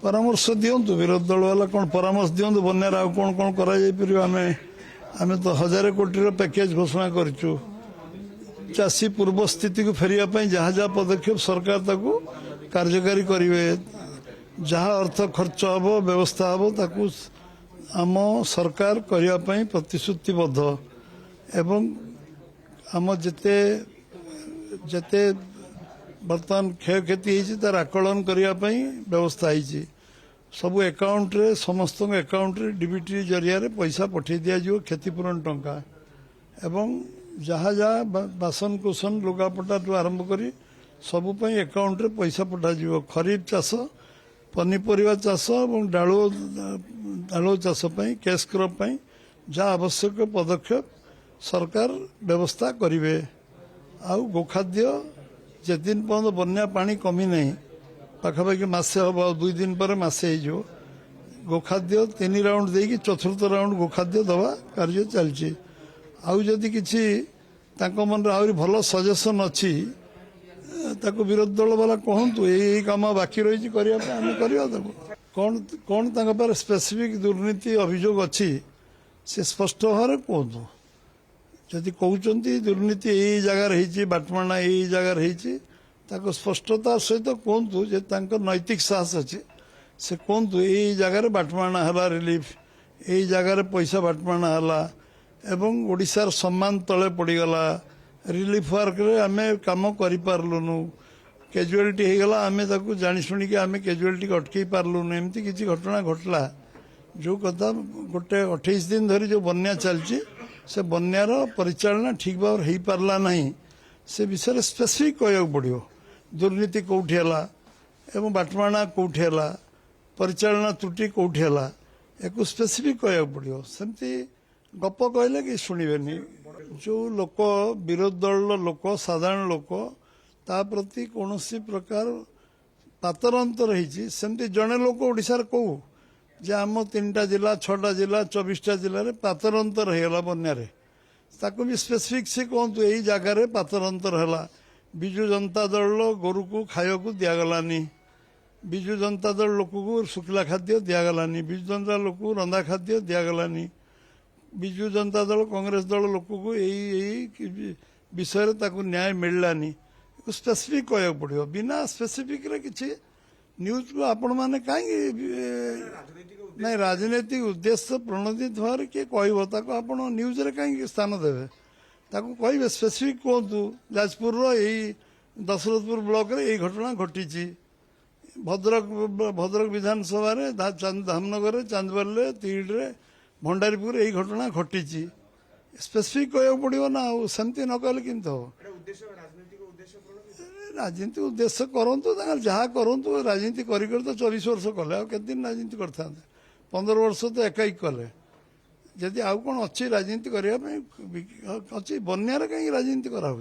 परामर्श दिंतु विरोधी दल वाला कौन परामर्श दिंतु बन्यार आउ कौन कौन करा आम तो 1000 कोटी पैकेज घोषणा करूँ चाषी पूर्व स्थिति को फेरिया जहाँ जहाँ पदक्षेप सरकार ताकू कार्यकारी करेंगे जहाँ अर्थ खर्च हम व्यवस्था हम ताकू आम सरकार करने प्रतिश्रुतिबद्ध एवं आम जिते जिते बर्तमान क्षय क्षति तार आकलन करने व्यवस्था है सबू एकाउंट रे समस्त एकाउंट रे डीबीटी जरिया रे पैसा पठे दिया जो क्षतिपूरण टंका एवं जहाँ जहाँ बासन कुसन लुगापटा आरंभ करी सबू एकाउंट रे पैसा पठा खरीफ चाष पनीपरिया चाष और डालुआ चाष कैश क्रॉप जहाँ आवश्यक पदक्षेप सरकार व्यवस्था करेंगे आउ गोखाद्य जेदिन पर्यटन बन्या पानी कमी नहीं पाखापाखि मसे हम 2 दिन पर मसे हो गोखाद्य 3 राउंड देकी चतुर्थ राउंड गोखाद्य दवा कार्य चलती आउ जदि किसी मन आहरी भल सजेसन अच्छी ताको विरोधी दल वाला कहतु यही काम बाकी रही करवा कौन कौन पर स्पेसिफिक दुर्नीति अभियोग अच्छी से स्पष्ट भाव कहतु जदि कहते दुर्नीति यही जगार बाटमाणा यही जगार ताको स्पष्टता सहित कहतु जे नैतिक साहस अच्छे से कहतु यही जगार बाटमाणा है रिलीफ यही जगार पैसा बाटमाणा है एवं ओडिशार सम्मान तले पड़गला रिलीफ वर्क रे आमे काम करि पारलुनु कैजुअलिटी हेगला आमे ताकू जानी शुणी आमे कैजुअलिटी अटकई पारलुनु एमती किसी घटना घटला जो कथा गोटे 28 दिन धरी जो बन्या चलची से बन्यार परिचालना ठीक भाव हो पारला नहीं से विषय स्पेसिफिक कहया पड़ो दुर्नीति कौटी है एवं बाटमाणा कौटी है परिचालना त्रुटि कौटी है एक स्पेसिफिक कहया पड़ो सेमती गप कहले कि शुणवेनी जो लोक विरोधी दल लोक साधारण लोक ता प्रति कौन प्रकार पातरंतर होमती जड़े लोक ओडिशार कौ जे आम 3टा जिला 6टा जिला 24टा जिले में पातरंतर होगा बन्यारे ताको भी स्पेसिफिक से कहतु यही जगार पातरंतर है विजु जनता दल गोरु को खाया को दिगलानी विजु जनता दल लोक को शुक्ला खाद्य दिगलानी विजु जनता लोक को रंधा खाद्य दिगलानी विजु जनता दल कांग्रेस दल लोक को यही विषय ताकू न्याय मिललानी स्पेसिफिक कहया पड़ो बिना स्पेसिफिक रे किसी न्यूज को आपण मैंने कहीं नहीं राजनीतिक उद्देश्य प्रणोदित भाव किए कह आपण न्यूज रे कहीं स्थान देवे ताकू कहे स्पेसिफिक कहतु जाजपुर यही दशरथपुर ब्लॉक रे यही घटना घटी भद्रक विधानसभा धामनगर चांदबार तीड़े भंडारीपुर यही घटना घटी स्पेसिफिक कहया पड़ो ना सेमती न कहले किमती हम राजनीति उद्देश्य करतु जहाँ करूँ राजनीति कर तो 24 वर्ष कले के दिन राजनीति करते 15 वर्ष तो एकाई कले जदि आउ कौन अच्छी राजनीति करने अच्छी बन्यार कहीं राजनीति करा